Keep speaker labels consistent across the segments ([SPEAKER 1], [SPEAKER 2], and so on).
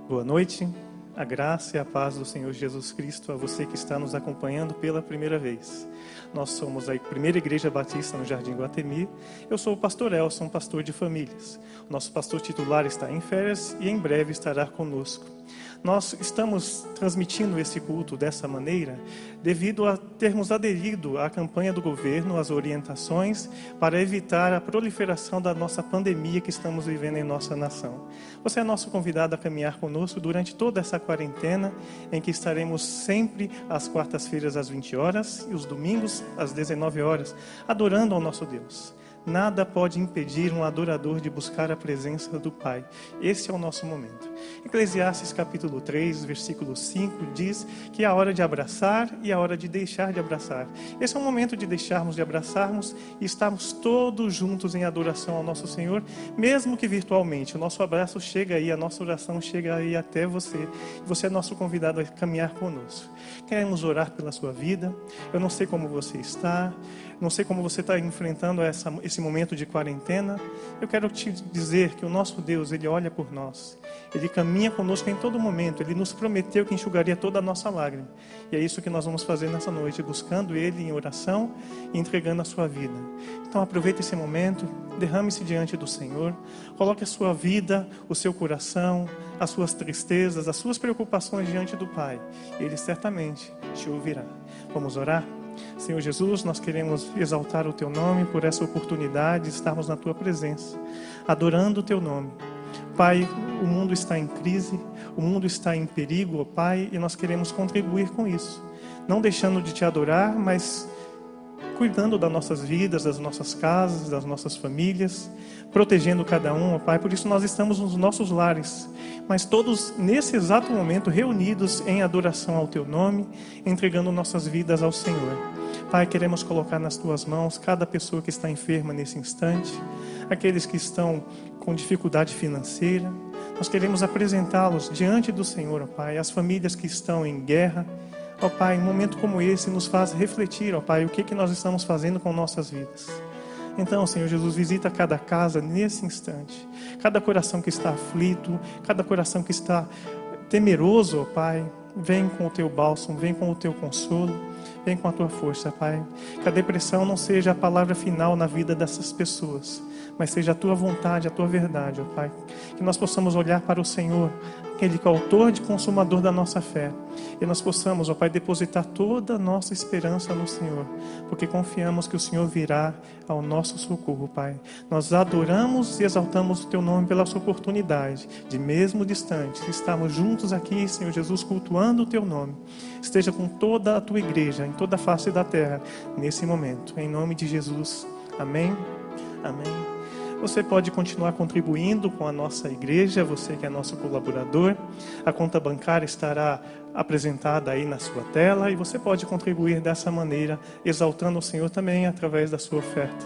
[SPEAKER 1] Boa noite, a graça e a paz do Senhor Jesus Cristo a você que está nos acompanhando pela primeira vez. Nós somos a primeira igreja batista no Jardim Guatemi. Eu sou o pastor Elson, pastor de famílias. O nosso pastor titular está em férias e em breve estará conosco. Nós estamos transmitindo esse culto dessa maneira devido a termos aderido à campanha do governo, às orientações para evitar a proliferação da nossa pandemia que estamos vivendo em nossa nação. Você é nosso convidado a caminhar conosco durante toda essa quarentena, em que estaremos sempre às quartas-feiras às 20 horas e os domingos às 19 horas, adorando ao nosso Deus. Nada pode impedir um adorador de buscar a presença do Pai. Esse é o nosso momento. Eclesiastes capítulo 3, versículo 5 diz que é a hora de abraçar e a hora de deixar de abraçar. Esse é o momento de deixarmos de abraçarmos e estarmos todos juntos em adoração ao nosso Senhor, mesmo que virtualmente. O nosso abraço chega aí, a nossa oração chega aí até você. Você é nosso convidado a caminhar conosco. Queremos orar pela sua vida. Eu não sei como você está. Não sei como você está enfrentando esse momento de quarentena. Eu quero te dizer que o nosso Deus, Ele olha por nós. Ele caminha conosco em todo momento. Ele nos prometeu que enxugaria toda a nossa lágrima. E é isso que nós vamos fazer nessa noite, buscando Ele em oração e entregando a sua vida. Então aproveite esse momento, derrame-se diante do Senhor. Coloque a sua vida, o seu coração, as suas tristezas, as suas preocupações diante do Pai. Ele certamente te ouvirá. Vamos orar? Senhor Jesus, nós queremos exaltar o Teu nome por essa oportunidade de estarmos na Tua presença, adorando o Teu nome. Pai, o mundo está em crise, o mundo está em perigo, ó Pai, e nós queremos contribuir com isso. Não deixando de Te adorar, mas cuidando das nossas vidas, das nossas casas, das nossas famílias, protegendo cada um, ó Pai. Por isso nós estamos nos nossos lares, mas todos nesse exato momento reunidos em adoração ao Teu nome, entregando nossas vidas ao Senhor. Pai, queremos colocar nas Tuas mãos cada pessoa que está enferma nesse instante, aqueles que estão com dificuldade financeira. Nós queremos apresentá-los diante do Senhor, ó Pai, as famílias que estão em guerra. Ó Pai, um momento como esse nos faz refletir, ó Pai, o que nós estamos fazendo com nossas vidas. Então, Senhor Jesus, visita cada casa nesse instante, cada coração que está aflito, cada coração que está temeroso, ó Pai, vem com o Teu bálsamo, vem com o Teu consolo, vem com a Tua força, Pai. Que a depressão não seja a palavra final na vida dessas pessoas, mas seja a Tua vontade, a Tua verdade, ó Pai. Que nós possamos olhar para o Senhor, aquele que é o autor e consumador da nossa fé, e nós possamos, ó Pai, depositar toda a nossa esperança no Senhor, porque confiamos que o Senhor virá ao nosso socorro, Pai. Nós adoramos e exaltamos o Teu nome pela sua oportunidade, de mesmo distante, estarmos juntos aqui, Senhor Jesus, cultuando o Teu nome. Esteja com toda a Tua igreja, em toda a face da terra, nesse momento. Em nome de Jesus. Amém. Amém. Você pode continuar contribuindo com a nossa igreja, você que é nosso colaborador. A conta bancária estará apresentada aí na sua tela e você pode contribuir dessa maneira, exaltando o Senhor também através da sua oferta.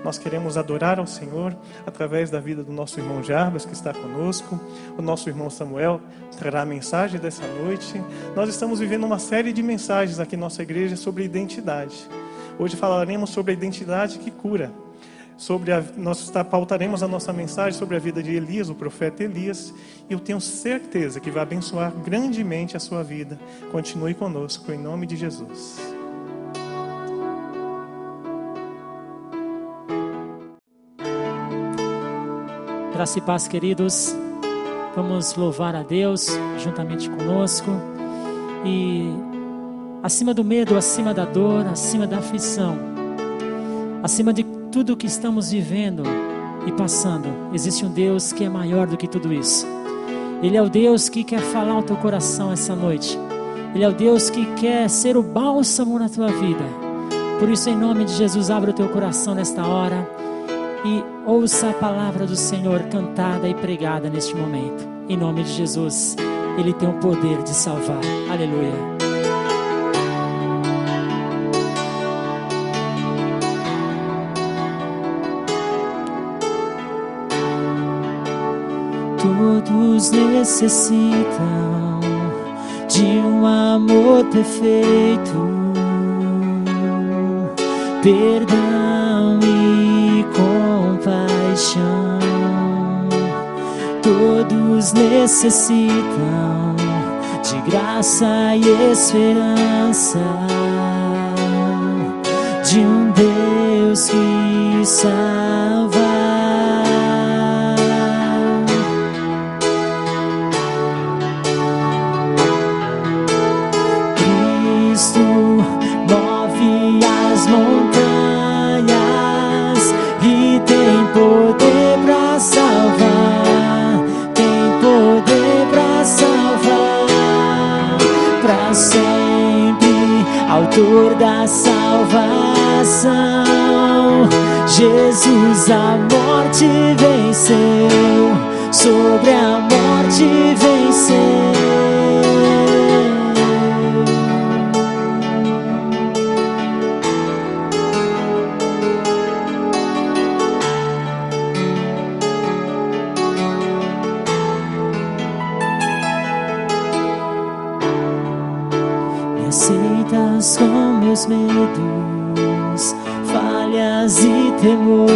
[SPEAKER 1] Nós queremos adorar ao Senhor através da vida do nosso irmão Jarbas, que está conosco. O nosso irmão Samuel trará a mensagem dessa noite. Nós estamos vivendo uma série de mensagens aqui na nossa igreja sobre identidade. Hoje falaremos sobre a identidade que cura. Nós pautaremos a nossa mensagem sobre a vida de Elias, o profeta Elias, e eu tenho certeza que vai abençoar grandemente a sua vida. Continue conosco, em nome de Jesus.
[SPEAKER 2] Graça e paz, queridos. Vamos louvar a Deus juntamente conosco. E acima do medo, acima da dor, acima da aflição, acima de tudo o que estamos vivendo e passando, existe um Deus que é maior do que tudo isso. Ele é o Deus que quer falar ao teu coração essa noite. Ele é o Deus que quer ser o bálsamo na tua vida. Por isso, em nome de Jesus, abre o teu coração nesta hora e ouça a palavra do Senhor cantada e pregada neste momento. Em nome de Jesus, Ele tem o poder de salvar. Aleluia. Todos necessitam de um amor perfeito, perdão e compaixão. Todos Quantos necessitam de graça e esperança, de um Deus que salva. Cristo move as montanhas e tem poder para salvar, tem poder para salvar, para sempre, autor da salvação. Jesus a morte venceu, sobre a morte venceu. Aceitas com meus medos, falhas e temores,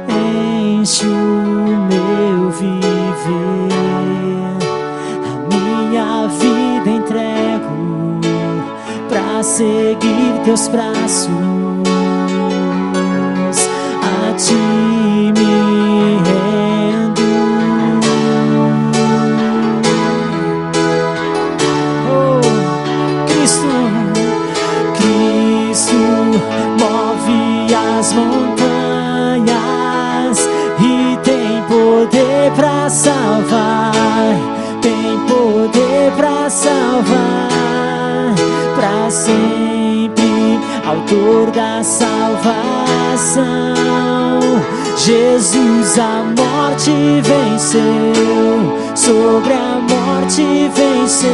[SPEAKER 2] enche o meu viver, a minha vida entrego pra seguir teus braços, a ti me rendo. As montanhas e tem poder para salvar, tem poder para salvar, para sempre, autor da salvação. Jesus a morte venceu, sobre a morte venceu.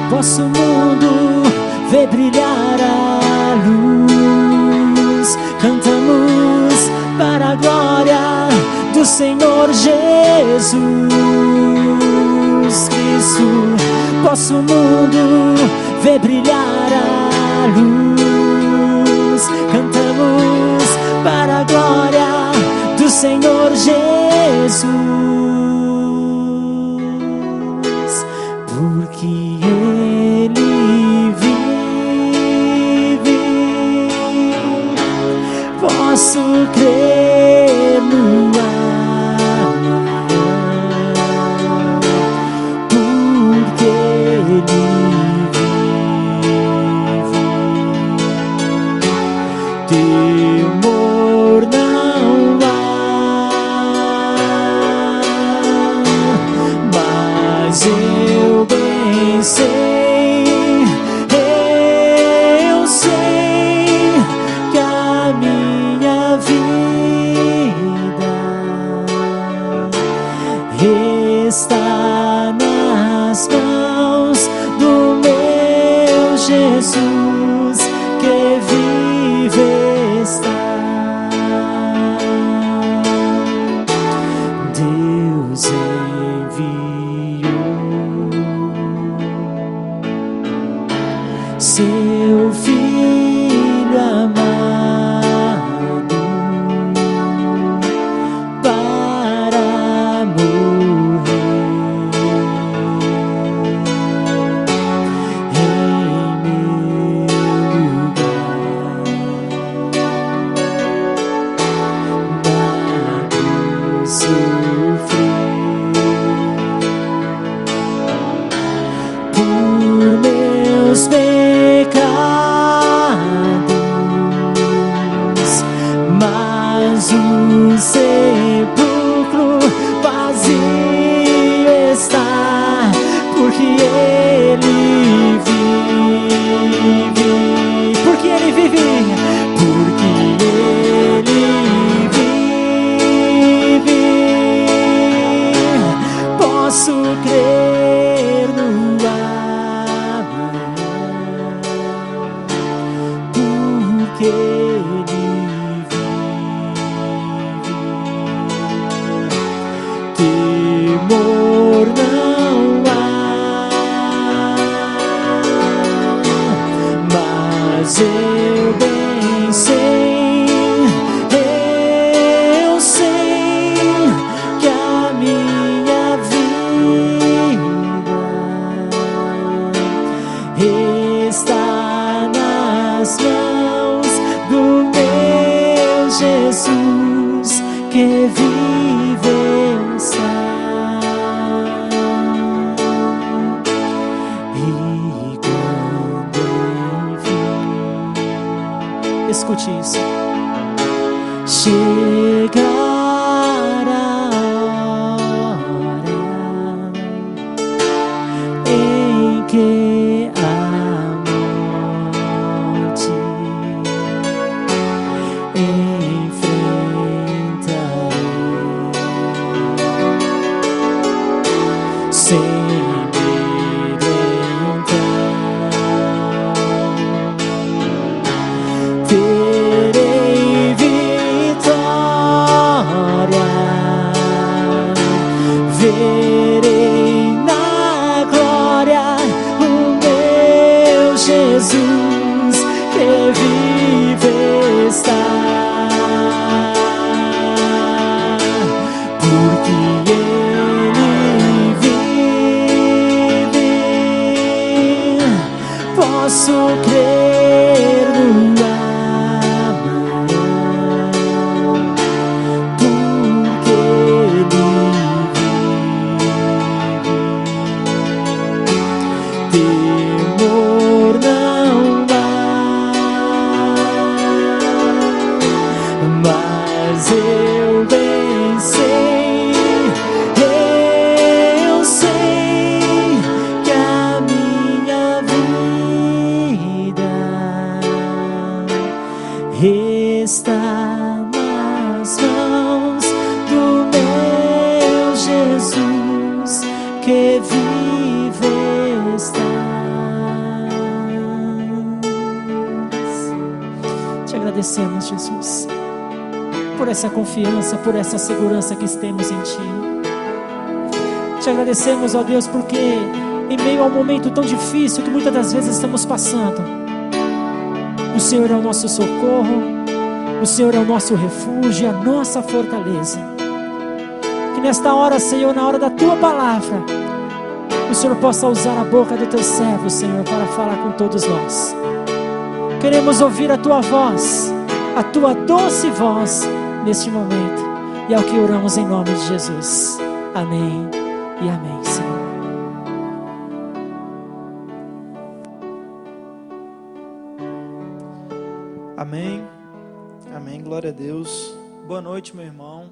[SPEAKER 2] Posso o mundo ver brilhar a luz, cantamos para a glória do Senhor Jesus Cristo. Posso o mundo ver brilhar a luz, cantamos para a glória do Senhor Jesus, porque Ele vive. Posso crer no amanhã, porque Ele vive. Temor não há, mas eu bem sei, eu sei que a minha vida está nas mãos do meu Jesus, que vive está. Deus enviou seu Filho amado para morrer em meu lugar. Na cruz sofreu por meus pecados, mas o sepulcro vazio está, porque Ele vive, porque Ele vive, porque Ele vive. Posso crer no amanhã, porque Ele vive. mas eu bem sei, eu sei que a minha vida está nas mãos do meu Jesus, que vive está. Escute isso. Chegar a hora em que a morte enfrentarei sem medo, então terei vitória, verei na glória o meu Jesus, que vive está, porque Ele vive, posso crer no está nas mãos do meu Jesus, que vive está. Te agradecemos, Jesus, por essa confiança, por essa segurança que temos em Ti. Te agradecemos, ó Deus, porque em meio a um momento tão difícil que muitas das vezes estamos passando, o Senhor é o nosso socorro, o Senhor é o nosso refúgio, a nossa fortaleza. Que nesta hora, Senhor, na hora da Tua palavra, o Senhor possa usar a boca do Teu servo, Senhor, para falar com todos nós. Queremos ouvir a Tua voz, a Tua doce voz neste momento. E é o que oramos em nome de Jesus. Amém e amém, Senhor.
[SPEAKER 3] Amém, amém, glória a Deus. Boa noite, meu irmão,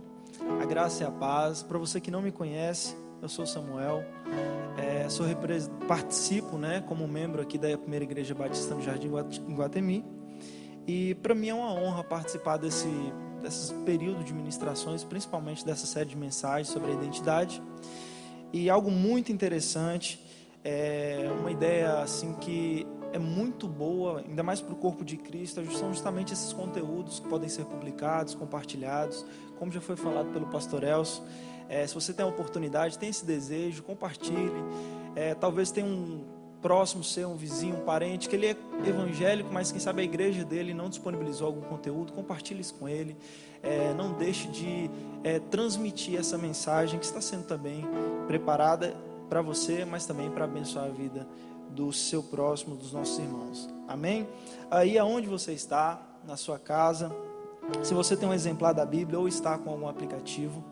[SPEAKER 3] a graça e a paz. Para você que não me conhece, eu sou Samuel, participo, como membro aqui da Primeira Igreja Batista no Jardim Guatemi. E para mim é uma honra participar desse período de ministrações, principalmente dessa série de mensagens sobre a identidade. E algo muito interessante, uma ideia assim que é muito boa, ainda mais para o corpo de Cristo, são justamente esses conteúdos que podem ser publicados, compartilhados, como já foi falado pelo pastor Elson. Se você tem a oportunidade, tem esse desejo, compartilhe. Talvez tenha um próximo seu, um vizinho, um parente, que ele é evangélico, mas quem sabe a igreja dele não disponibilizou algum conteúdo, compartilhe isso com ele. Não deixe de transmitir essa mensagem que está sendo também preparada para você, mas também para abençoar a vida do seu próximo, dos nossos irmãos. Amém? Aí aonde você está, na sua casa, se você tem um exemplar da Bíblia ou está com algum aplicativo,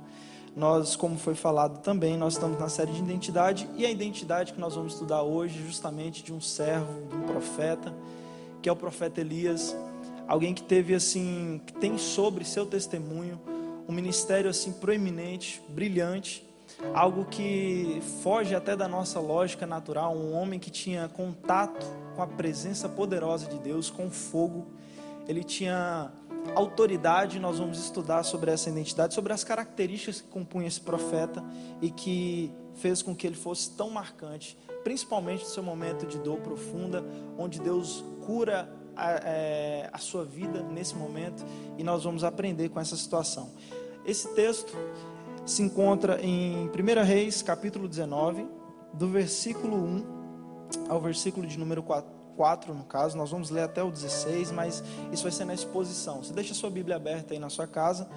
[SPEAKER 3] nós, como foi falado também, nós estamos na série de identidade, e a identidade que nós vamos estudar hoje é justamente de um servo, de um profeta, que é o profeta Elias, alguém que teve assim, que tem sobre seu testemunho um ministério assim proeminente, brilhante, algo que foge até da nossa lógica natural, um homem que tinha contato com a presença poderosa de Deus, com fogo, ele tinha autoridade. Nós vamos estudar sobre essa identidade, sobre as características que compunham esse profeta e que fez com que ele fosse tão marcante, principalmente no seu momento de dor profunda, onde Deus cura a sua vida nesse momento, e nós vamos aprender com essa situação. Esse texto se encontra em 1 Reis, capítulo 19, do versículo 1 ao versículo de número 4, 4, no caso, nós vamos ler até o 16, mas isso vai ser na exposição. Você deixa a sua Bíblia aberta aí na sua casa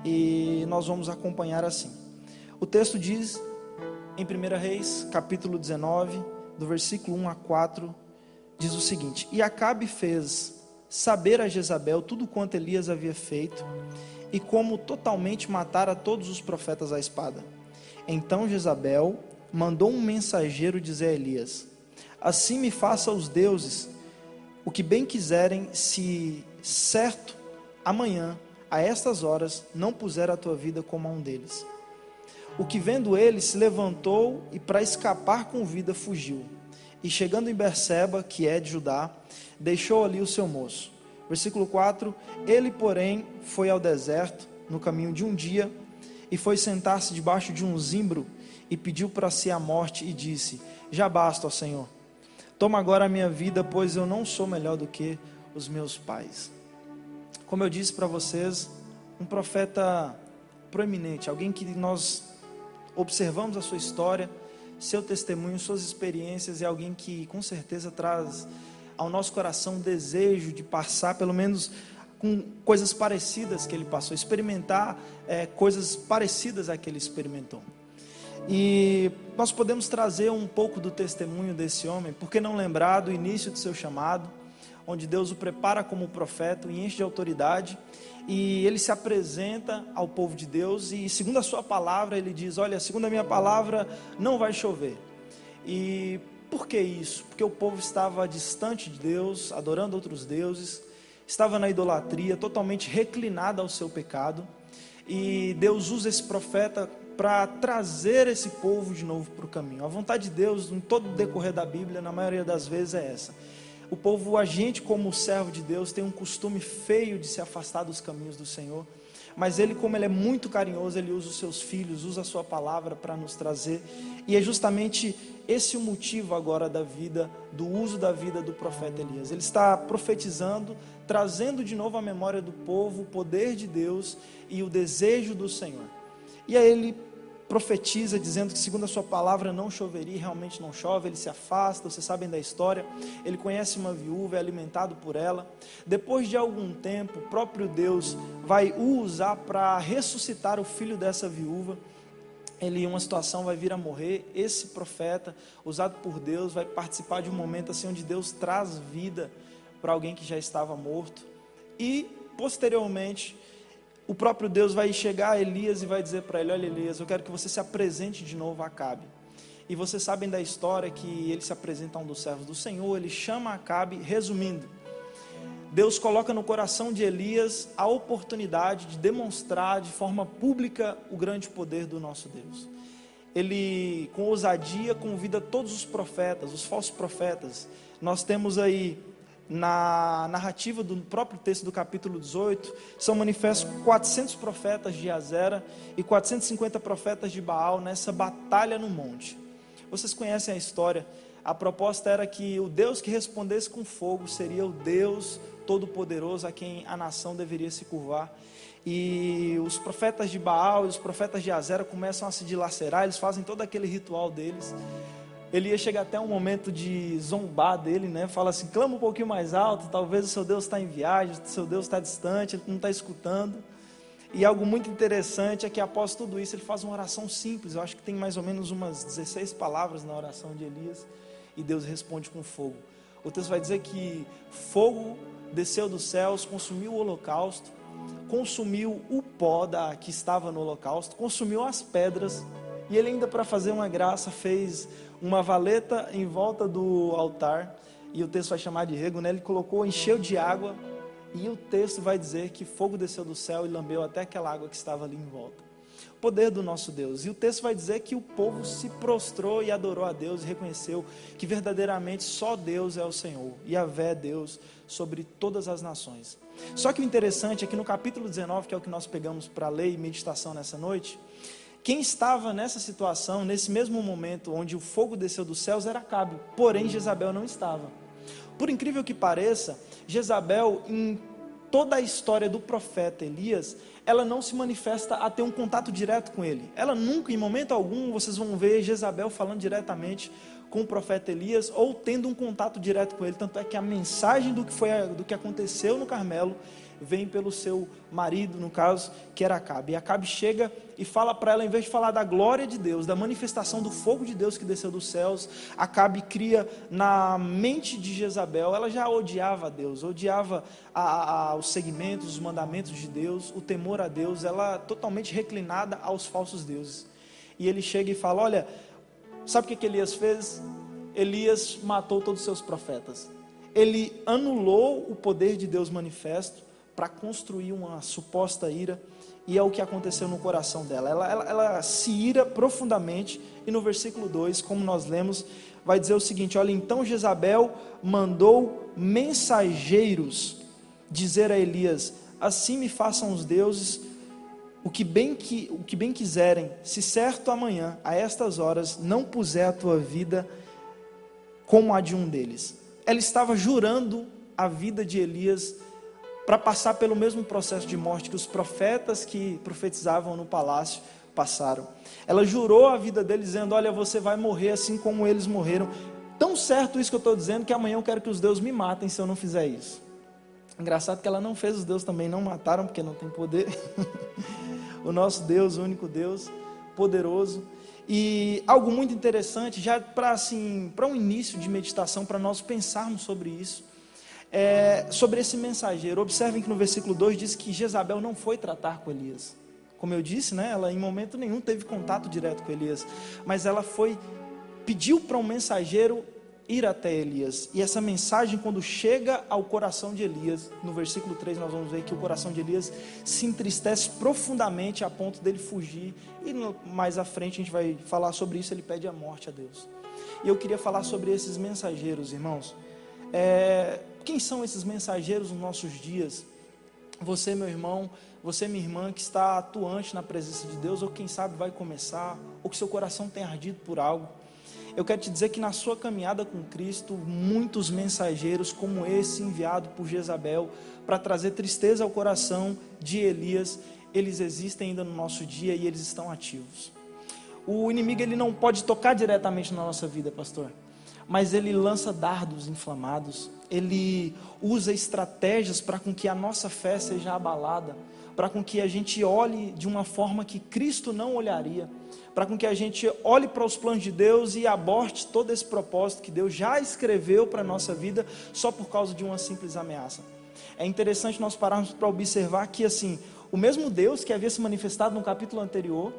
[SPEAKER 3] e nós vamos acompanhar assim. O texto diz, em 1 Reis, capítulo 19, do versículo 1 a 4, diz o seguinte: E Acabe fez saber a Jezabel tudo quanto Elias havia feito, e como totalmente matara todos os profetas à espada. Então Jezabel mandou um mensageiro dizer a Elias: Assim me faça os deuses o que bem quiserem, se certo amanhã, a estas horas, não puser a tua vida como a um deles. O que vendo ele, se levantou e para escapar com vida fugiu. E chegando em Berseba, que é de Judá, deixou ali o seu moço. Versículo 4, ele porém foi ao deserto, no caminho de um dia, e foi sentar-se debaixo de um zimbro, e pediu para si a morte, e disse: Já basta, ó Senhor, toma agora a minha vida, pois eu não sou melhor do que os meus pais. Como eu disse para vocês, um profeta proeminente, alguém que nós observamos a sua história, seu testemunho, suas experiências, é alguém que com certeza traz ao nosso coração um desejo de passar pelo menos com coisas parecidas que ele passou, experimentar coisas parecidas a que ele experimentou. E nós podemos trazer um pouco do testemunho desse homem, porque não lembrar do início de seu chamado, onde Deus o prepara como profeta, o enche de autoridade, e ele se apresenta ao povo de Deus, e segundo a sua palavra, ele diz: olha, segundo a minha palavra, não vai chover. E por que isso? Porque o povo estava distante de Deus, adorando outros deuses, estava na idolatria, totalmente reclinado ao seu pecado, e Deus usa esse profeta para trazer esse povo de novo para o caminho. A vontade de Deus, em todo o decorrer da Bíblia, na maioria das vezes é essa. O povo, a gente como servo de Deus, tem um costume feio de se afastar dos caminhos do Senhor, mas ele, como ele é muito carinhoso, ele usa os seus filhos, usa a sua palavra para nos trazer, e é justamente esse o motivo agora da vida, do uso da vida do profeta Elias. Ele está profetizando, trazendo de novo à memória do povo o poder de Deus e o desejo do Senhor. E aí ele profetiza dizendo que segundo a sua palavra não choveria, e realmente não chove. Ele se afasta, vocês sabem da história, ele conhece uma viúva, é alimentado por ela. Depois de algum tempo, o próprio Deus vai o usar para ressuscitar o filho dessa viúva. Ele, em uma situação, vai vir a morrer. Esse profeta, usado por Deus, vai participar de um momento assim onde Deus traz vida para alguém que já estava morto. E posteriormente, o próprio Deus vai chegar a Elias e vai dizer para ele: olha, Elias, eu quero que você se apresente de novo a Acabe. E vocês sabem da história que ele se apresenta a um dos servos do Senhor, ele chama Acabe. Resumindo, Deus coloca no coração de Elias a oportunidade de demonstrar de forma pública o grande poder do nosso Deus. Ele, com ousadia, convida todos os profetas, os falsos profetas. Nós temos aí, na narrativa do próprio texto do capítulo 18, são manifestos 400 profetas de Azera e 450 profetas de Baal nessa batalha no monte. Vocês conhecem a história. A proposta era que o Deus que respondesse com fogo seria o Deus Todo-Poderoso a quem a nação deveria se curvar. E os profetas de Baal e os profetas de Azera começam a se dilacerar, eles fazem todo aquele ritual deles. Elias chega até um momento de zombar dele, né? Fala assim: clama um pouquinho mais alto, talvez o seu Deus está em viagem, o seu Deus está distante, ele não está escutando. E algo muito interessante é que após tudo isso ele faz uma oração simples. Eu acho que tem mais ou menos umas 16 palavras na oração de Elias, e Deus responde com fogo. O texto vai dizer que fogo desceu dos céus, consumiu o holocausto, consumiu o pó que estava no holocausto, consumiu as pedras, e ele ainda, para fazer uma graça, fez uma valeta em volta do altar, e o texto vai chamar de rego, né? Ele colocou, encheu de água, e o texto vai dizer que fogo desceu do céu e lambeu até aquela água que estava ali em volta. O poder do nosso Deus. E o texto vai dizer que o povo se prostrou e adorou a Deus, e reconheceu que verdadeiramente só Deus é o Senhor, e Yahvé é Deus sobre todas as nações. Só que o interessante é que no capítulo 19, que é o que nós pegamos para ler e meditação nessa noite, quem estava nessa situação, nesse mesmo momento onde o fogo desceu dos céus, era Acabe, porém Jezabel não estava. Por incrível que pareça, Jezabel, em toda a história do profeta Elias, ela não se manifesta a ter um contato direto com ele. Ela nunca, em momento algum, vocês vão ver Jezabel falando diretamente com o profeta Elias, ou tendo um contato direto com ele. Tanto é que a mensagem do que aconteceu no Carmelo vem pelo seu marido, no caso, que era Acabe. E Acabe chega e fala para ela, em vez de falar da glória de Deus, da manifestação do fogo de Deus que desceu dos céus, Acabe cria na mente de Jezabel, ela já odiava a Deus, odiava os segmentos, os mandamentos de Deus, o temor a Deus, ela totalmente reclinada aos falsos deuses. E ele chega e fala, olha, sabe o que Elias fez? Elias matou todos os seus profetas. Ele anulou o poder de Deus manifesto para construir uma suposta ira, e é o que aconteceu no coração dela. Ela se ira profundamente, e no versículo 2, como nós lemos, vai dizer o seguinte, olha, então Jezabel mandou mensageiros dizer a Elias, assim me façam os deuses o que bem quiserem, se certo amanhã, a estas horas, não puser a tua vida como a de um deles. Ela estava jurando a vida de Elias para passar pelo mesmo processo de morte que os profetas que profetizavam no palácio passaram. Ela jurou a vida dele dizendo, olha, você vai morrer assim como eles morreram. Tão certo isso que eu estou dizendo, que amanhã eu quero que os deuses me matem se eu não fizer isso. Engraçado que ela não fez, os deuses também não mataram, porque não tem poder. O nosso Deus, o único Deus, poderoso. E algo muito interessante, já para um início de meditação, para nós pensarmos sobre isso, sobre esse mensageiro. Observem que no versículo 2 diz que Jezabel não foi tratar com Elias. Como eu disse, né, ela em momento nenhum teve contato direto com Elias, mas ela pediu para um mensageiro ir até Elias. E essa mensagem, quando chega ao coração de Elias, no versículo 3 nós vamos ver que o coração de Elias se entristece profundamente a ponto dele fugir, e mais à frente a gente vai falar sobre isso, ele pede a morte a Deus. E eu queria falar sobre esses mensageiros, irmãos. Quem são esses mensageiros nos nossos dias? Você, meu irmão, você, minha irmã, que está atuante na presença de Deus, ou quem sabe vai começar, ou que seu coração tem ardido por algo. Eu quero te dizer que na sua caminhada com Cristo, muitos mensageiros como esse enviado por Jezabel para trazer tristeza ao coração de Elias, eles existem ainda no nosso dia e eles estão ativos. O inimigo, ele não pode tocar diretamente na nossa vida, pastor, mas ele lança dardos inflamados, ele usa estratégias para com que a nossa fé seja abalada, para com que a gente olhe de uma forma que Cristo não olharia, para com que a gente olhe para os planos de Deus e aborte todo esse propósito que Deus já escreveu para a nossa vida, só por causa de uma simples ameaça. É interessante nós pararmos para observar que, assim, o mesmo Deus que havia se manifestado no capítulo anterior,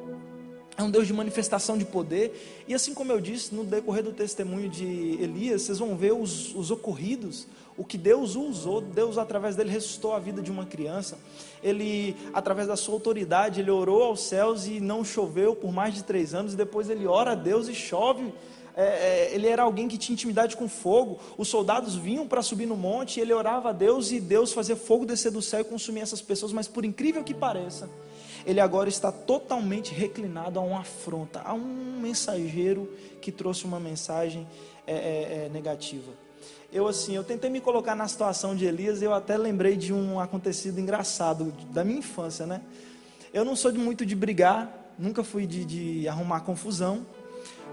[SPEAKER 3] é um Deus de manifestação de poder, e assim como eu disse, no decorrer do testemunho de Elias, vocês vão ver os ocorridos, o que Deus usou. Deus, através dele, ressuscitou a vida de uma criança. Ele, através da sua autoridade, ele orou aos céus e não choveu por mais de 3 anos, e depois ele ora a Deus e chove. Ele era alguém que tinha intimidade com fogo. Os soldados vinham para subir no monte, e ele orava a Deus, e Deus fazia fogo descer do céu e consumir essas pessoas. Mas por incrível que pareça, ele agora está totalmente reclinado a uma afronta, a um mensageiro que trouxe uma mensagem negativa. Eu tentei me colocar na situação de Elias, e eu até lembrei de um acontecido engraçado da minha infância, né? Eu não sou muito de brigar, nunca fui de arrumar confusão,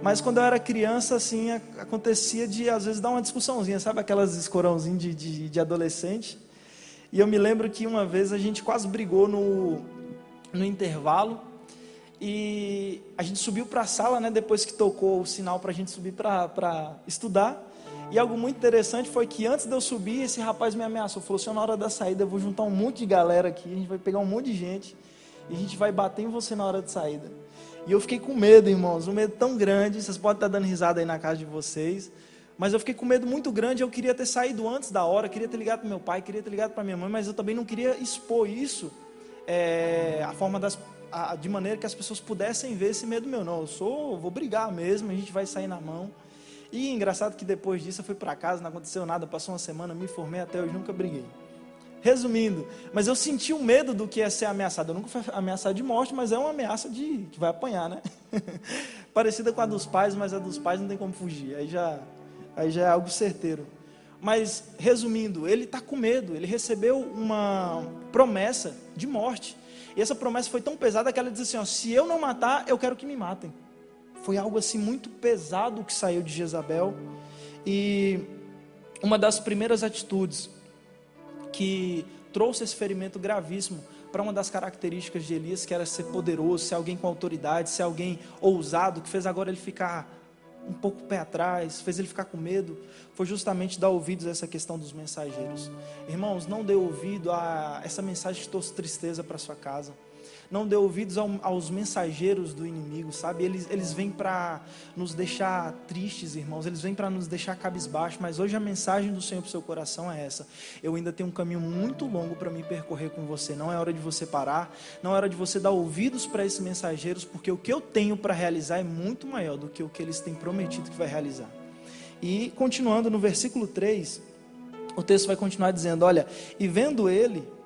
[SPEAKER 3] mas quando eu era criança, assim, acontecia de às vezes dar uma discussãozinha, sabe aquelas escorãozinhas de adolescente? E eu me lembro que uma vez a gente quase brigou no intervalo, e a gente subiu para a sala, né, depois que tocou o sinal para a gente subir para estudar. E algo muito interessante foi que antes de eu subir, esse rapaz me ameaçou, falou assim: na hora da saída eu vou juntar um monte de galera aqui, a gente vai pegar um monte de gente e a gente vai bater em você na hora de saída. E eu fiquei com medo, irmãos, um medo tão grande. Vocês podem estar dando risada aí na casa de vocês, mas eu fiquei com medo muito grande. Eu queria ter saído antes da hora, queria ter ligado para meu pai, queria ter ligado para minha mãe, mas eu também não queria expor isso de maneira que as pessoas pudessem ver esse medo meu. Não, vou brigar mesmo, a gente vai sair na mão. E engraçado que depois disso eu fui para casa, não aconteceu nada, passou uma semana, me formei, até hoje nunca briguei. Resumindo, mas eu senti o medo do que é ser ameaçado. Eu nunca fui ameaçado de morte, mas é uma ameaça que vai apanhar, né? Parecida com a dos pais, mas a dos pais não tem como fugir, aí já é algo certeiro. Mas, resumindo, ele está com medo, ele recebeu uma promessa de morte. E essa promessa foi tão pesada que ela diz assim, ó, se eu não matar, eu quero que me matem. Foi algo assim muito pesado que saiu de Jezabel. E uma das primeiras atitudes que trouxe esse ferimento gravíssimo para uma das características de Elias, que era ser poderoso, ser alguém com autoridade, ser alguém ousado, que fez agora ele ficar um pouco pé atrás, fez ele ficar com medo, foi justamente dar ouvidos a essa questão dos mensageiros. Irmãos, não dê ouvido a essa mensagem que trouxe tristeza para sua casa. Não dê ouvidos aos mensageiros do inimigo, sabe? Eles vêm para nos deixar tristes, irmãos. Eles vêm para nos deixar cabisbaixo. Mas hoje a mensagem do Senhor para o seu coração é essa: eu ainda tenho um caminho muito longo para me percorrer com você. Não é hora de você parar. Não é hora de você dar ouvidos para esses mensageiros, porque o que eu tenho para realizar é muito maior do que o que eles têm prometido que vai realizar. E continuando no versículo 3, o texto vai continuar dizendo, olha, e vendo ele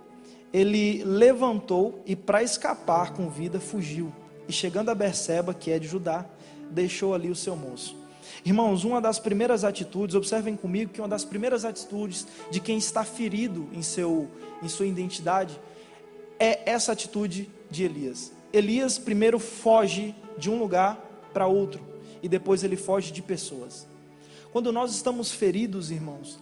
[SPEAKER 3] levantou e, para escapar com vida, fugiu. E chegando a Berseba, que é de Judá, deixou ali o seu moço. Irmãos, uma das primeiras atitudes, observem comigo que uma das primeiras atitudes de quem está ferido em sua identidade é essa atitude de Elias. Elias primeiro foge de um lugar para outro e depois ele foge de pessoas. Quando nós estamos feridos, irmãos,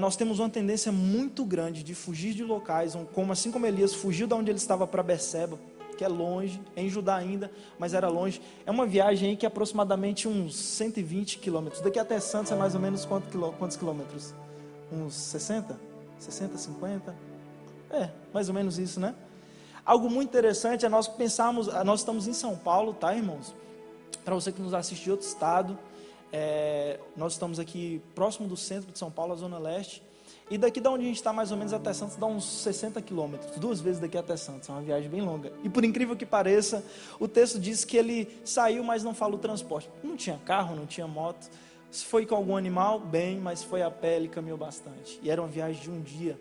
[SPEAKER 3] nós temos uma tendência muito grande de fugir de locais, assim como Elias fugiu de onde ele estava para Berseba, que é longe, em Judá ainda, mas era longe. É uma viagem aí que é aproximadamente uns 120 quilômetros. Daqui até Santos é mais ou menos quantos quilômetros? Uns 60? 60, 50? Mais ou menos isso, né? Algo muito interessante é nós pensarmos, nós estamos em São Paulo, tá, irmãos? Para você que nos assiste de outro estado, nós estamos aqui próximo do centro de São Paulo, a Zona Leste, e daqui da onde a gente está mais ou menos até Santos dá uns 60 quilômetros, 2 vezes daqui até Santos, é uma viagem bem longa. E por incrível que pareça, o texto diz que ele saiu, mas não fala o transporte. Não tinha carro, não tinha moto, se foi com algum animal, bem, mas foi a pé, ele caminhou bastante, e era uma viagem de um dia.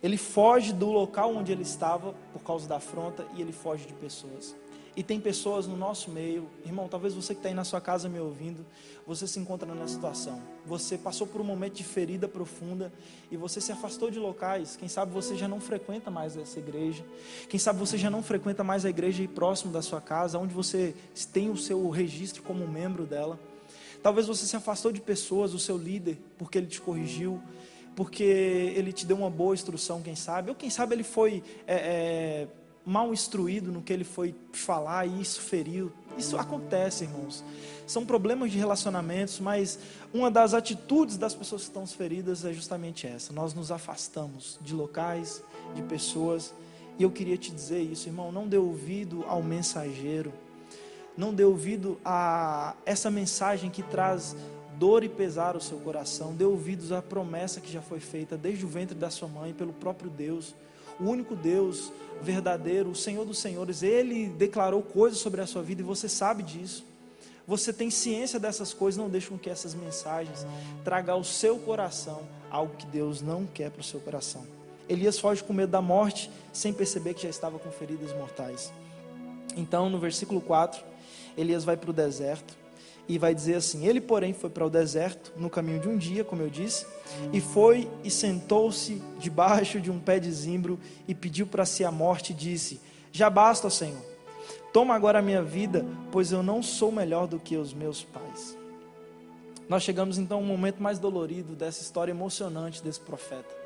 [SPEAKER 3] Ele foge do local onde ele estava por causa da afronta, e ele foge de pessoas. E tem pessoas no nosso meio, irmão, talvez você que está aí na sua casa me ouvindo, você se encontra nessa situação, você passou por um momento de ferida profunda, e você se afastou de locais, quem sabe você já não frequenta mais essa igreja, quem sabe você já não frequenta mais a igreja aí próximo da sua casa, onde você tem o seu registro como membro dela. Talvez você se afastou de pessoas, o seu líder, porque ele te corrigiu, porque ele te deu uma boa instrução, quem sabe, ou quem sabe ele foi mal instruído no que ele foi falar e isso feriu. Isso acontece, irmãos. São problemas de relacionamentos, mas uma das atitudes das pessoas que estão feridas é justamente essa. Nós nos afastamos de locais, de pessoas, e eu queria te dizer isso, irmão, não dê ouvido ao mensageiro, não dê ouvido a essa mensagem que traz dor e pesar ao seu coração. Dê ouvidos à promessa que já foi feita desde o ventre da sua mãe pelo próprio Deus, o único Deus verdadeiro, o Senhor dos Senhores. Ele declarou coisas sobre a sua vida e você sabe disso. Você tem ciência dessas coisas. Não deixe com que essas mensagens tragam ao seu coração algo que Deus não quer para o seu coração. Elias foge com medo da morte, sem perceber que já estava com feridas mortais. Então, no versículo 4, Elias vai para o deserto e vai dizer assim: ele, porém, foi para o deserto no caminho de um dia, como eu disse, e foi e sentou-se debaixo de um pé de zimbro e pediu para si a morte e disse: já basta, ó Senhor, toma agora a minha vida, pois eu não sou melhor do que os meus pais. Nós chegamos então a um momento mais dolorido dessa história emocionante desse profeta.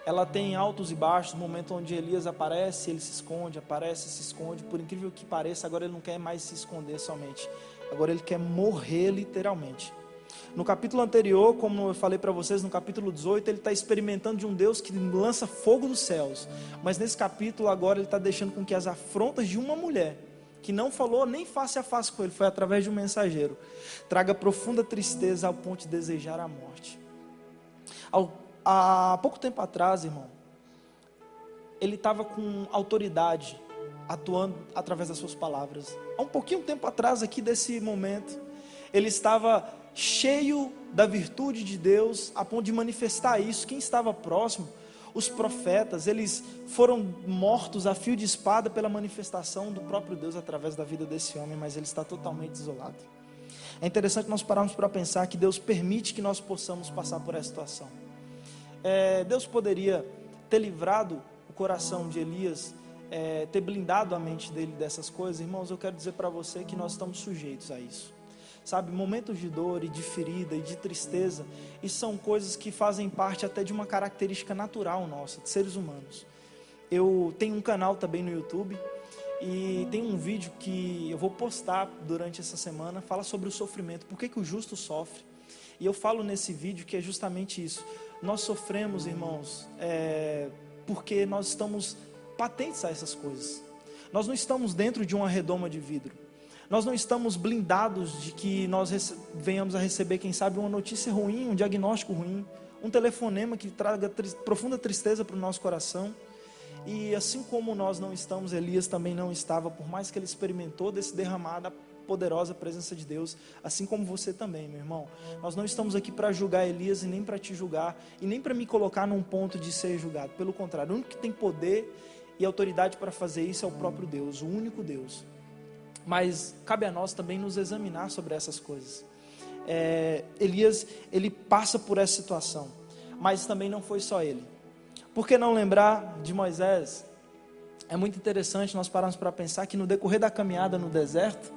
[SPEAKER 3] Ela tem altos e baixos, um momento onde Elias aparece, ele se esconde, aparece, se esconde. Por incrível que pareça, agora ele não quer mais se esconder somente, agora ele quer morrer literalmente. No capítulo anterior, como eu falei para vocês, no capítulo 18, ele está experimentando de um Deus que lança fogo dos céus. Mas nesse capítulo agora ele está deixando com que as afrontas de uma mulher, que não falou nem face a face com ele, foi através de um mensageiro, traga profunda tristeza ao ponto de desejar a morte. Há pouco tempo atrás, irmão, ele estava com autoridade, atuando através das suas palavras. Há um pouquinho tempo atrás aqui desse momento, ele estava cheio da virtude de Deus, a ponto de manifestar isso. Quem estava próximo, os profetas, eles foram mortos a fio de espada pela manifestação do próprio Deus através da vida desse homem, mas ele está totalmente isolado. É interessante nós pararmos para pensar que Deus permite que nós possamos passar por essa situação. Deus poderia ter livrado o coração de Elias, ter blindado a mente dele dessas coisas. Irmãos, eu quero dizer para você que nós estamos sujeitos a isso. Sabe, momentos de dor e de ferida e de tristeza, isso são coisas que fazem parte até de uma característica natural nossa, de seres humanos. Eu tenho um canal também no YouTube e tem um vídeo que eu vou postar durante essa semana, fala sobre o sofrimento, por que o justo sofre. E eu falo nesse vídeo que é justamente isso. Nós sofremos, irmãos, porque nós estamos patentes a essas coisas. Nós não estamos dentro de uma redoma de vidro. Nós não estamos blindados de que nós venhamos a receber, quem sabe, uma notícia ruim, um diagnóstico ruim, um telefonema que traga profunda tristeza para o nosso coração. E assim como nós não estamos, Elias também não estava, por mais que ele experimentou desse derramar da poderosa presença de Deus, assim como você também, meu irmão. Nós não estamos aqui para julgar Elias e nem para te julgar, e nem para me colocar num ponto de ser julgado. Pelo contrário, o único que tem poder e autoridade para fazer isso é o próprio Deus, o único Deus. Mas cabe a nós também nos examinar sobre essas coisas. Elias, ele passa por essa situação, mas também não foi só ele. Por que não lembrar de Moisés? É muito interessante nós pararmos para pensar que no decorrer da caminhada no deserto,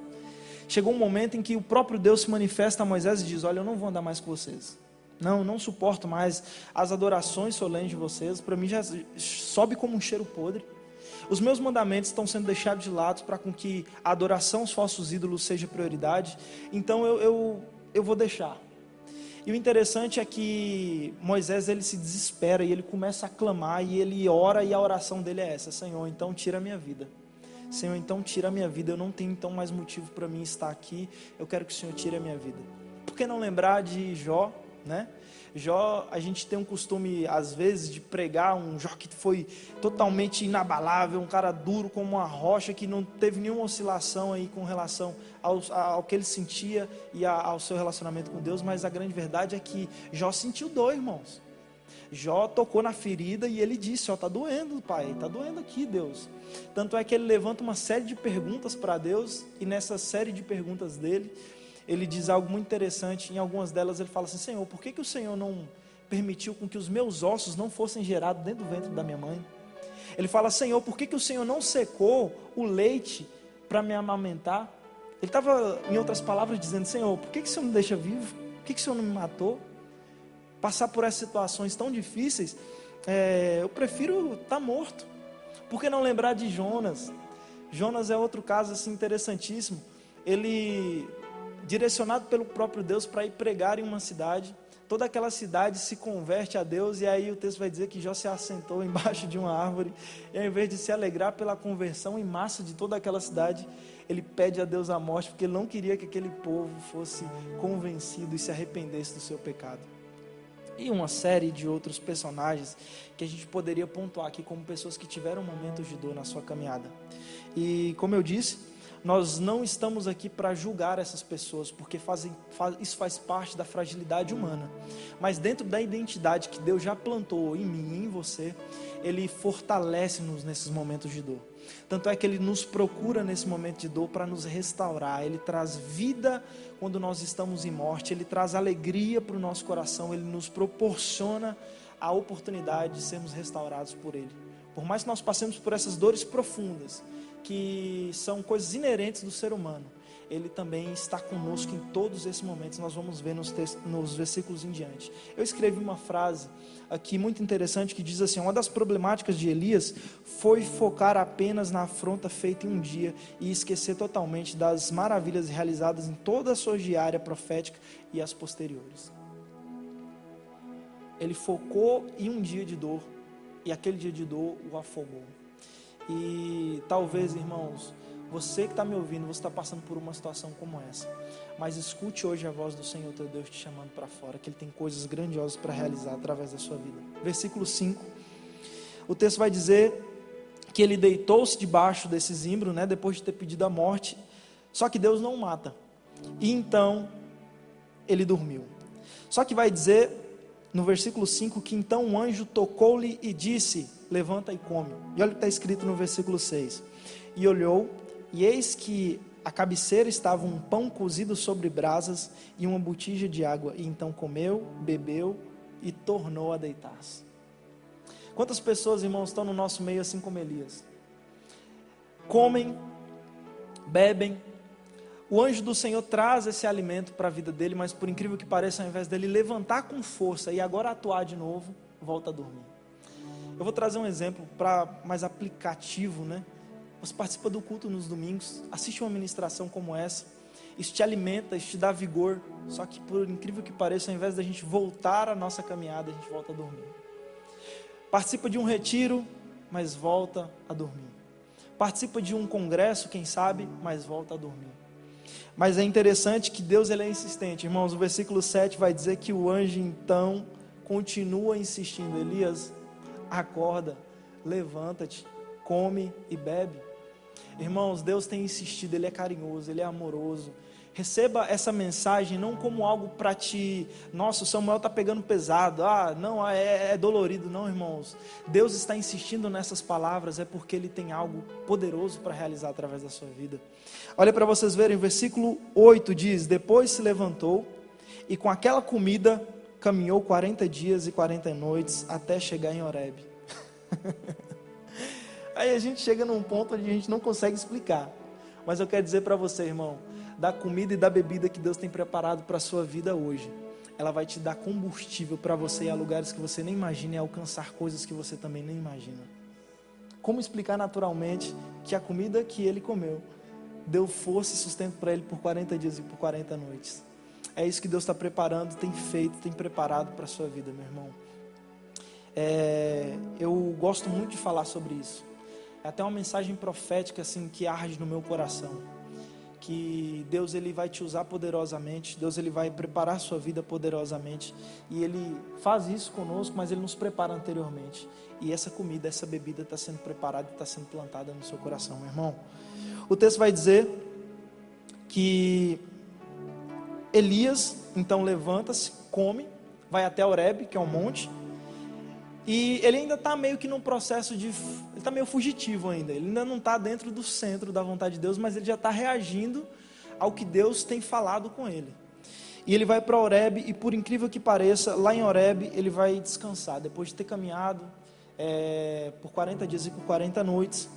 [SPEAKER 3] chegou um momento em que o próprio Deus se manifesta a Moisés e diz: olha, eu não vou andar mais com vocês. Não suporto mais as adorações solenes de vocês. Para mim já sobe como um cheiro podre. Os meus mandamentos estão sendo deixados de lado para com que a adoração aos falsos ídolos seja prioridade. Então eu vou deixar. E o interessante é que Moisés, ele se desespera e ele começa a clamar e ele ora, e a oração dele é essa: Senhor, então tira a minha vida. Senhor, então tira a minha vida. Eu não tenho então mais motivo para mim estar aqui. Eu quero que o Senhor tire a minha vida. Por que não lembrar de Jó, né? Jó, a gente tem um costume às vezes de pregar um Jó que foi totalmente inabalável, um cara duro como uma rocha, que não teve nenhuma oscilação aí com relação ao que ele sentia e ao seu relacionamento com Deus. Mas a grande verdade é que Jó sentiu dor, irmãos. Jó tocou na ferida e ele disse: ó, tá doendo, pai, tá doendo aqui, Deus. Tanto é que ele levanta uma série de perguntas para Deus, e nessa série de perguntas dele, ele diz algo muito interessante. Em algumas delas ele fala assim: Senhor, por que o Senhor não permitiu com que os meus ossos não fossem gerados dentro do ventre da minha mãe? Ele fala: Senhor, por que o Senhor não secou o leite para me amamentar? Ele estava, em outras palavras, dizendo: Senhor, por que o Senhor me deixa vivo? Por que o Senhor não me matou? Passar por essas situações tão difíceis, eu prefiro estar morto. Por que não lembrar de Jonas? Jonas é outro caso assim, interessantíssimo. Ele, direcionado pelo próprio Deus para ir pregar em uma cidade, toda aquela cidade se converte a Deus, e aí o texto vai dizer que Jó se assentou embaixo de uma árvore, e ao invés de se alegrar pela conversão em massa de toda aquela cidade, ele pede a Deus a morte, porque ele não queria que aquele povo fosse convencido e se arrependesse do seu pecado. E uma série de outros personagens que a gente poderia pontuar aqui como pessoas que tiveram momentos de dor na sua caminhada. E como eu disse, nós não estamos aqui para julgar essas pessoas, porque isso faz parte da fragilidade humana. Mas dentro da identidade que Deus já plantou em mim e em você, Ele fortalece-nos nesses momentos de dor. Tanto é que Ele nos procura nesse momento de dor para nos restaurar. Ele traz vida quando nós estamos em morte. Ele traz alegria para o nosso coração. Ele nos proporciona a oportunidade de sermos restaurados por Ele. Por mais que nós passemos por essas dores profundas, que são coisas inerentes do ser humano, Ele também está conosco em todos esses momentos. Nós vamos ver nos versículos em diante. Eu escrevi uma frase aqui muito interessante que diz assim: uma das problemáticas de Elias foi focar apenas na afronta feita em um dia e esquecer totalmente das maravilhas realizadas em toda a sua diária profética e as posteriores. Ele focou em um dia de dor, e aquele dia de dor o afogou. E talvez, irmãos, você que está me ouvindo, você está passando por uma situação como essa, mas escute hoje a voz do Senhor teu Deus te chamando para fora, que Ele tem coisas grandiosas para realizar através da sua vida. Versículo 5, o texto vai dizer que ele deitou-se debaixo desse zimbro, né, depois de ter pedido a morte, só que Deus não o mata, e então ele dormiu. Só que vai dizer no versículo 5 que então um anjo tocou-lhe e disse: levanta e come. E olha o que está escrito no versículo 6: e olhou, e eis que à cabeceira estava um pão cozido sobre brasas e uma botija de água. E então comeu, bebeu e tornou a deitar-se. Quantas pessoas, irmãos, estão no nosso meio assim como Elias? Comem, bebem, o anjo do Senhor traz esse alimento para a vida dele, mas por incrível que pareça, ao invés dele levantar com força e agora atuar de novo, volta a dormir. Eu vou trazer um exemplo mais aplicativo, né? Você participa do culto nos domingos, assiste uma ministração como essa, isso te alimenta, isso te dá vigor, só que por incrível que pareça, ao invés da gente voltar a nossa caminhada, a gente volta a dormir. Participa de um retiro, mas volta a dormir. Participa de um congresso, quem sabe, mas volta a dormir. Mas é interessante que Deus ele é insistente, irmãos. O versículo 7 vai dizer que o anjo então continua insistindo: Elias, acorda, levanta-te, come e bebe. Irmãos, Deus tem insistido, Ele é carinhoso, Ele é amoroso. Receba essa mensagem não como algo para te... Nossa, o Samuel está pegando pesado. Não, é dolorido. Não, irmãos. Deus está insistindo nessas palavras, é porque Ele tem algo poderoso para realizar através da sua vida. Olha para vocês verem, o versículo 8 diz: depois se levantou e com aquela comida caminhou 40 dias e 40 noites até chegar em Horebe. Aí a gente chega num ponto onde a gente não consegue explicar. Mas eu quero dizer para você, irmão, da comida e da bebida que Deus tem preparado para a sua vida hoje, ela vai te dar combustível para você ir a lugares que você nem imagina e alcançar coisas que você também nem imagina. Como explicar naturalmente que a comida que ele comeu deu força e sustento para ele por 40 dias e por 40 noites? É isso que Deus está preparando, tem feito, tem preparado para a sua vida, meu irmão. Eu gosto muito de falar sobre isso. É até uma mensagem profética assim, que arde no meu coração. Que Deus ele vai te usar poderosamente, Deus ele vai preparar a sua vida poderosamente, e Ele faz isso conosco, mas Ele nos prepara anteriormente, e essa comida, essa bebida está sendo preparada, está sendo plantada no seu coração, meu irmão. O texto vai dizer que Elias então levanta-se, come, vai até Horebe, que é um monte, e ele ainda está meio que num processo de... Ele está meio fugitivo ainda. Ele ainda não está dentro do centro da vontade de Deus, mas ele já está reagindo ao que Deus tem falado com ele. E ele vai para Horebe, e por incrível que pareça, lá em Horebe ele vai descansar. Depois de ter caminhado por 40 dias e por 40 noites,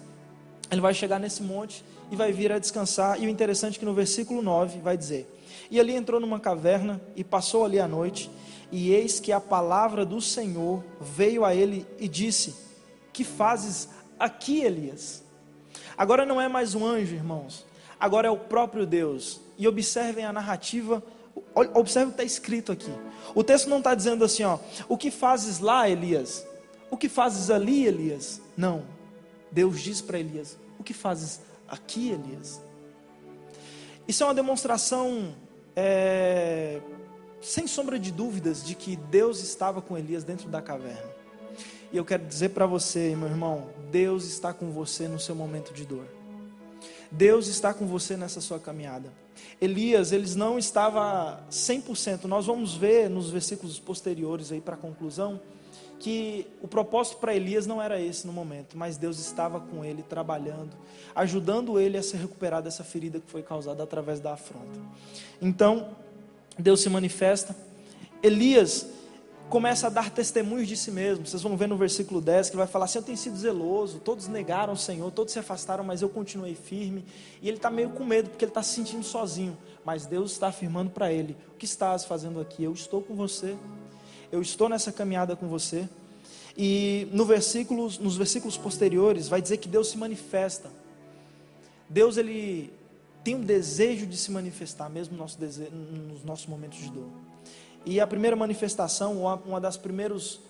[SPEAKER 3] ele vai chegar nesse monte e vai vir a descansar. E o interessante é que no versículo 9 vai dizer: e ali entrou numa caverna e passou ali a noite. E eis que a palavra do Senhor veio a ele e disse: que fazes aqui, Elias? Agora não é mais um anjo, irmãos, agora é o próprio Deus. E observem a narrativa, observe o que está escrito aqui. O texto não está dizendo assim, o que fazes lá, Elias? O que fazes ali, Elias? Não, Deus diz para Elias: o que fazes aqui, Elias? Isso é uma demonstração sem sombra de dúvidas, de que Deus estava com Elias dentro da caverna. E eu quero dizer para você, meu irmão, Deus está com você no seu momento de dor. Deus está com você nessa sua caminhada. Elias, ele não estava 100%. Nós vamos ver nos versículos posteriores aí para a conclusão, que o propósito para Elias não era esse no momento, mas Deus estava com ele, trabalhando, ajudando ele a se recuperar dessa ferida que foi causada através da afronta. Então, Deus se manifesta. Elias começa a dar testemunhos de si mesmo. Vocês vão ver no versículo 10 que ele vai falar assim: eu tenho sido zeloso, todos negaram o Senhor, todos se afastaram, mas eu continuei firme. E ele está meio com medo, porque ele está se sentindo sozinho, mas Deus está afirmando para ele: o que estás fazendo aqui? Eu estou com você, eu estou nessa caminhada com você. E nos versículos posteriores vai dizer que Deus se manifesta. Deus ele tem um desejo de se manifestar, mesmo nos nossos momentos de dor. E a primeira manifestação, uma das primeiras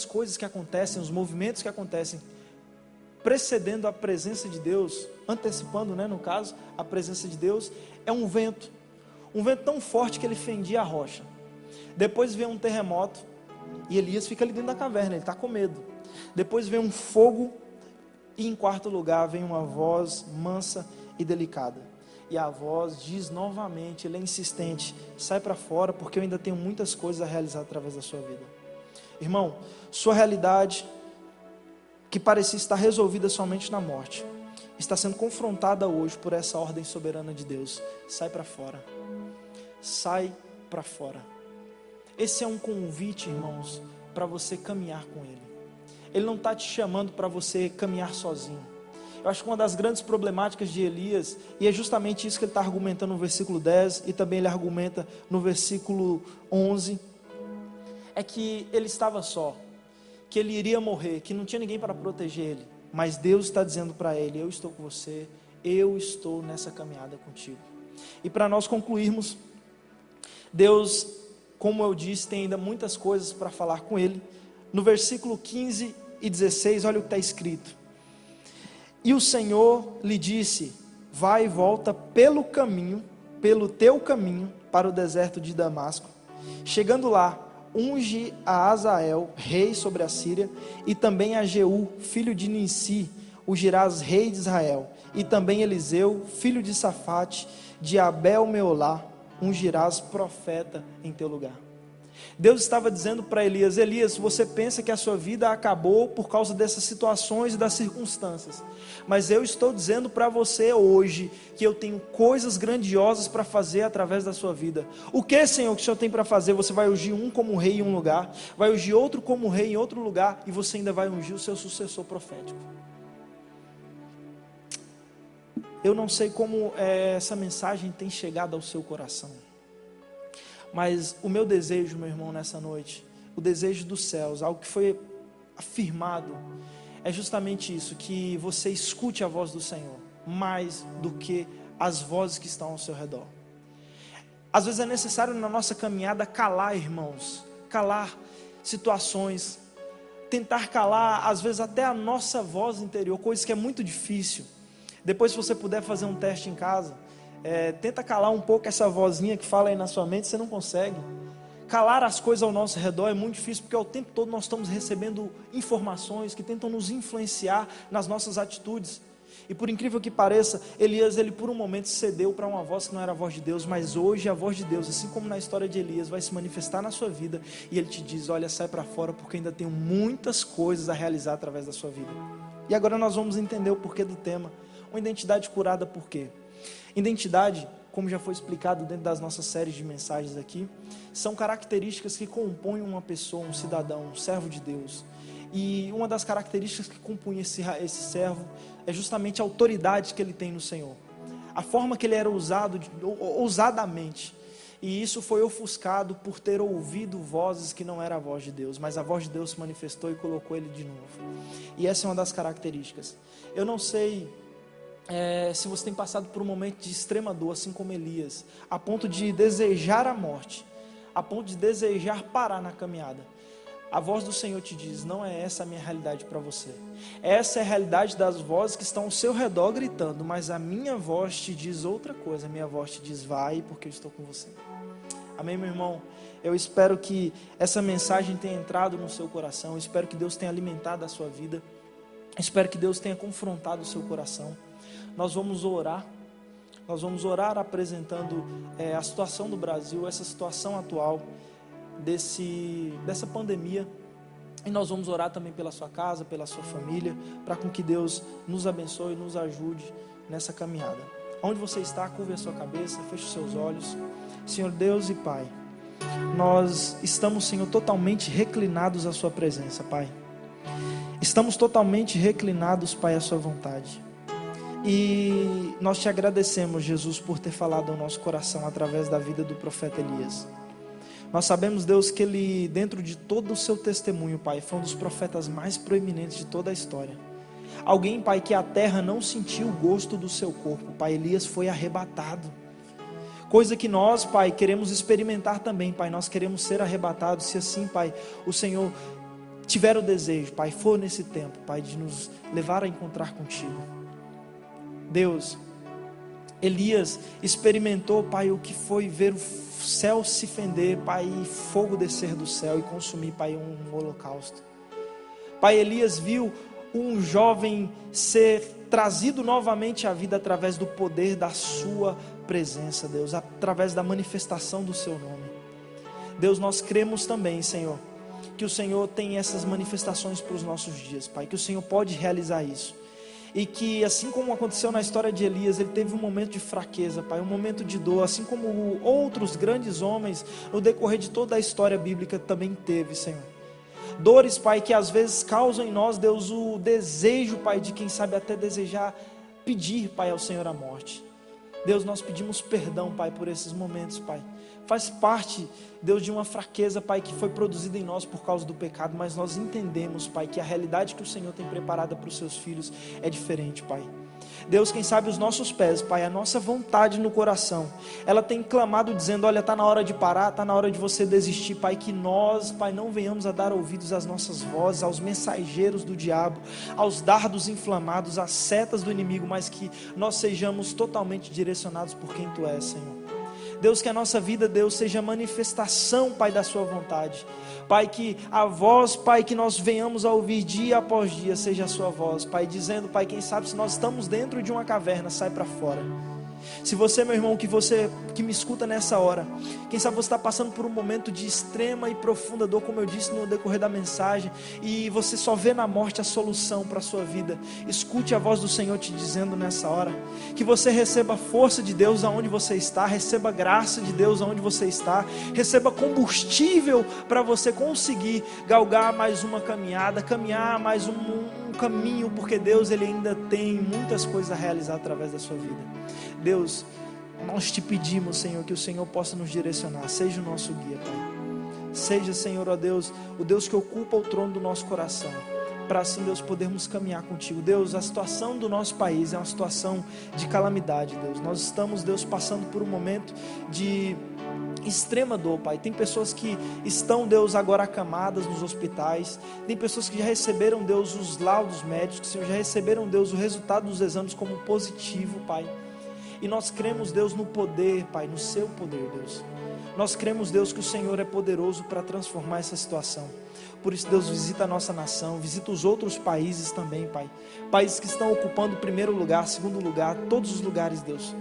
[SPEAKER 3] coisas que acontecem, os movimentos que acontecem, precedendo a presença de Deus, antecipando, no caso, a presença de Deus, é um vento tão forte que ele fendia a rocha. Depois vem um terremoto, e Elias fica ali dentro da caverna, ele está com medo. Depois vem um fogo, e em quarto lugar vem uma voz mansa e delicada. E a voz diz novamente, ele é insistente: sai para fora, porque eu ainda tenho muitas coisas a realizar através da sua vida. Irmão, sua realidade, que parecia estar resolvida somente na morte, está sendo confrontada hoje por essa ordem soberana de Deus. Sai para fora. Sai para fora. Esse é um convite, irmãos, para você caminhar com Ele. Ele não está te chamando para você caminhar sozinho. Eu acho que uma das grandes problemáticas de Elias, e é justamente isso que ele está argumentando no versículo 10, e também ele argumenta no versículo 11, é que ele estava só, que ele iria morrer, que não tinha ninguém para proteger ele, mas Deus está dizendo para ele: eu estou com você, eu estou nessa caminhada contigo. E para nós concluirmos, Deus, como eu disse, tem ainda muitas coisas para falar com ele. No versículo 15 e 16, olha o que está escrito: e o Senhor lhe disse: vai e volta pelo teu caminho, para o deserto de Damasco. Chegando lá, unge a Azael, rei sobre a Síria, e também a Jeú, filho de Nissi, ungirás rei de Israel, e também Eliseu, filho de Safate, de Abel-Meolá, ungirás profeta em teu lugar. Deus estava dizendo para Elias: Elias, você pensa que a sua vida acabou por causa dessas situações e das circunstâncias, mas eu estou dizendo para você hoje que eu tenho coisas grandiosas para fazer através da sua vida. O que, Senhor, que o Senhor tem para fazer? Você vai ungir um como rei em um lugar, vai ungir outro como rei em outro lugar, e você ainda vai ungir o seu sucessor profético. Eu não sei como essa mensagem tem chegado ao seu coração, mas o meu desejo, meu irmão, nessa noite, o desejo dos céus, algo que foi afirmado, é justamente isso: que você escute a voz do Senhor, mais do que as vozes que estão ao seu redor. Às vezes é necessário na nossa caminhada calar, irmãos, calar situações, tentar calar, às vezes até a nossa voz interior, coisa que é muito difícil. Depois, se você puder fazer um teste em casa, tenta calar um pouco essa vozinha que fala aí na sua mente. Você não consegue. Calar as coisas ao nosso redor é muito difícil, porque ao tempo todo nós estamos recebendo informações que tentam nos influenciar nas nossas atitudes. E por incrível que pareça, Elias, ele por um momento cedeu para uma voz que não era a voz de Deus, mas hoje a voz de Deus, assim como na história de Elias, vai se manifestar na sua vida, e ele te diz: olha, sai para fora, porque ainda tenho muitas coisas a realizar através da sua vida. E agora nós vamos entender o porquê do tema. Uma identidade curada por quê? Identidade, como já foi explicado dentro das nossas séries de mensagens aqui, são características que compõem uma pessoa, um cidadão, um servo de Deus. E uma das características que compõe esse servo é justamente a autoridade que ele tem no Senhor, a forma que ele era usado ousadamente. E isso foi ofuscado por ter ouvido vozes que não era a voz de Deus, mas a voz de Deus se manifestou e colocou ele de novo. E essa é uma das características. Eu não sei se você tem passado por um momento de extrema dor, assim como Elias, a ponto de desejar a morte, a ponto de desejar parar na caminhada. A voz do Senhor te diz: não é essa a minha realidade para você. Essa é a realidade das vozes que estão ao seu redor gritando, mas a minha voz te diz outra coisa. A minha voz te diz: vai, porque eu estou com você. Amém, meu irmão? Eu espero que essa mensagem tenha entrado no seu coração. Eu espero que Deus tenha alimentado a sua vida. Eu espero que Deus tenha confrontado o seu coração. Nós vamos orar apresentando a situação do Brasil, essa situação atual dessa pandemia, e nós vamos orar também pela sua casa, pela sua família, para com que Deus nos abençoe e nos ajude nessa caminhada. Onde você está, curve a sua cabeça, feche os seus olhos. Senhor Deus e Pai, nós estamos, Senhor, totalmente reclinados à sua presença, Pai. Estamos totalmente reclinados, Pai, à sua vontade. E nós te agradecemos, Jesus, por ter falado ao nosso coração através da vida do profeta Elias. Nós sabemos, Deus, que ele, dentro de todo o seu testemunho, Pai, foi um dos profetas mais proeminentes de toda a história. Alguém, Pai, que a terra não sentiu o gosto do seu corpo. Pai, Elias foi arrebatado. Coisa que nós, Pai, queremos experimentar também, Pai. Nós queremos ser arrebatados, se assim, Pai, o Senhor tiver o desejo, Pai, for nesse tempo, Pai, de nos levar a encontrar contigo. Deus, Elias experimentou, Pai, o que foi ver o céu se fender, Pai, e fogo descer do céu e consumir, Pai, um holocausto. Pai, Elias viu um jovem ser trazido novamente à vida através do poder da sua presença, Deus, através da manifestação do seu nome. Deus, nós cremos também, Senhor, que o Senhor tem essas manifestações para os nossos dias, Pai, que o Senhor pode realizar isso. e que, assim como aconteceu na história de Elias, ele teve um momento de fraqueza, Pai, um momento de dor, assim como outros grandes homens no decorrer de toda a história bíblica também teve, Senhor. Dores, Pai, que às vezes causam em nós, Deus, o desejo, Pai, de quem sabe até desejar pedir, Pai, ao Senhor a morte. Deus, nós pedimos perdão, Pai, por esses momentos, Pai. Faz parte, Deus, de uma fraqueza, Pai, que foi produzida em nós por causa do pecado, mas nós entendemos, Pai, que a realidade que o Senhor tem preparada para os seus filhos é diferente, Pai. Deus, quem sabe os nossos pés, Pai, a nossa vontade no coração, ela tem clamado dizendo, olha, está na hora de parar, está na hora de você desistir, Pai, que nós, Pai, não venhamos a dar ouvidos às nossas vozes, aos mensageiros do diabo, aos dardos inflamados, às setas do inimigo, mas que nós sejamos totalmente direcionados por quem Tu és, Senhor. Deus, que a nossa vida, Deus, seja manifestação, Pai, da Sua vontade. Pai, que a voz, Pai, que nós venhamos a ouvir dia após dia, seja a Sua voz, Pai, dizendo, Pai, quem sabe se nós estamos dentro de uma caverna, sai para fora. Se você, meu irmão, que me escuta nessa hora, quem sabe você está passando por um momento de extrema e profunda dor, como eu disse no decorrer da mensagem, e você só vê na morte a solução para a sua vida, escute a voz do Senhor te dizendo nessa hora, que você receba força de Deus aonde você está, receba graça de Deus aonde você está, receba combustível para você conseguir galgar mais uma caminhada, caminhar mais um caminho, porque Deus, Ele ainda tem muitas coisas a realizar através da sua vida. Deus, nós te pedimos, Senhor, que o Senhor possa nos direcionar, seja o nosso guia, Pai. Seja, Senhor, ó Deus, o Deus que ocupa o trono do nosso coração, para assim, Deus, podermos caminhar contigo. Deus, a situação do nosso país é uma situação de calamidade, Deus. Nós estamos, Deus, passando por um momento de extrema dor, Pai. Tem pessoas que estão, Deus, agora acamadas nos hospitais. Tem pessoas que já receberam, Deus, os laudos médicos, Senhor, já receberam, Deus, o resultado dos exames como positivo, Pai. E nós cremos, Deus, no poder, Pai, no seu poder, Deus. Nós cremos, Deus, que o Senhor é poderoso para transformar essa situação. Por isso, Deus, visita a nossa nação, visita os outros países também, Pai. Países que estão ocupando primeiro lugar, segundo lugar, todos os lugares, Deus.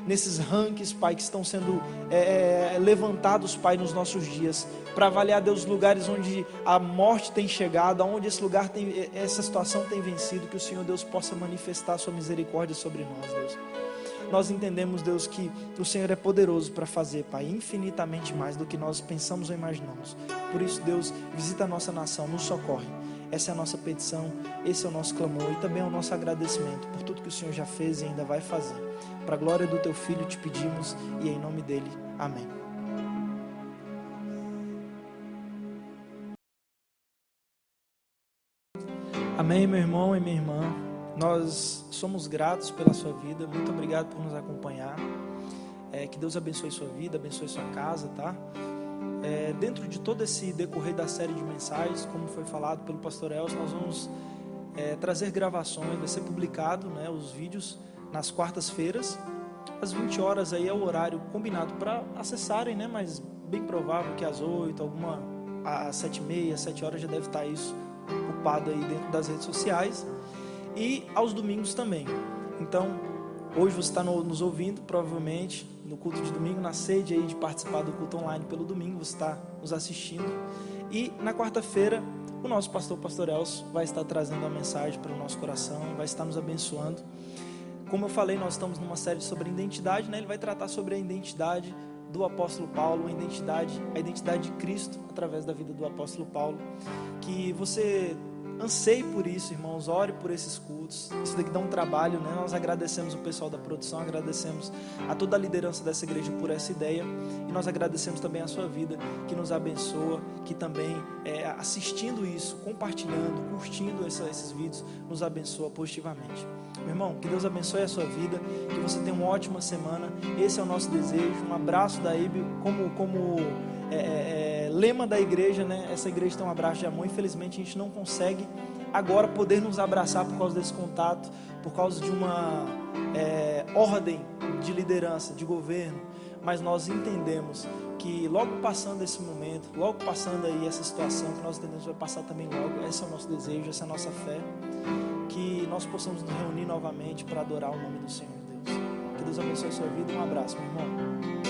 [SPEAKER 3] Nesses rankings, Pai, que estão sendo levantados, Pai, nos nossos dias, para avaliar, Deus, os lugares onde a morte tem chegado, onde essa situação tem vencido, que o Senhor, Deus, possa manifestar a sua misericórdia sobre nós, Deus. Nós entendemos, Deus, que o Senhor é poderoso para fazer, Pai, infinitamente mais do que nós pensamos ou imaginamos. Por isso, Deus, visita a nossa nação, nos socorre. Essa é a nossa petição, esse é o nosso clamor e também é o nosso agradecimento por tudo que o Senhor já fez e ainda vai fazer. Para a glória do Teu Filho te pedimos e em nome dEle, amém. Amém, meu irmão e minha irmã. Nós somos gratos pela sua vida. Muito obrigado por nos acompanhar. Que Deus abençoe sua vida, abençoe sua casa, tá? Dentro de todo esse decorrer da série de mensagens, como foi falado pelo pastor Elcio, nós vamos trazer gravações, vai ser publicado, né, os vídeos nas quartas-feiras, às 20 horas aí é o horário combinado para acessarem, né, mas bem provável que às 8, às 7h30, 7 horas já deve estar isso ocupado aí dentro das redes sociais. E aos domingos também. Então, hoje você está nos ouvindo, provavelmente, no culto de domingo, na sede aí de participar do culto online pelo domingo, você está nos assistindo. E na quarta-feira, o nosso pastor Elcio, vai estar trazendo uma mensagem para o nosso coração, vai estar nos abençoando. Como eu falei, nós estamos numa série sobre identidade, né? Ele vai tratar sobre a identidade do apóstolo Paulo, a identidade de Cristo, através da vida do apóstolo Paulo. Que você anseie por isso, irmãos, ore por esses cultos. Isso daqui dá um trabalho, né? Nós agradecemos o pessoal da produção, agradecemos a toda a liderança dessa igreja por essa ideia, e nós agradecemos também a sua vida, que nos abençoa, que também assistindo isso, compartilhando, curtindo esses vídeos, nos abençoa positivamente. Meu irmão, que Deus abençoe a sua vida, que você tenha uma ótima semana. Esse é o nosso desejo. Um abraço da IB, como lema da igreja, né? Essa igreja tem um abraço de amor. Infelizmente a gente não consegue agora poder nos abraçar por causa desse contato, por causa de uma ordem de liderança, de governo, mas nós entendemos que logo passando esse momento, logo passando aí essa situação que nós entendemos vai passar também logo. Esse é o nosso desejo, essa é a nossa fé, que nós possamos nos reunir novamente para adorar o nome do Senhor Deus. Que Deus abençoe a sua vida. Um abraço, meu irmão.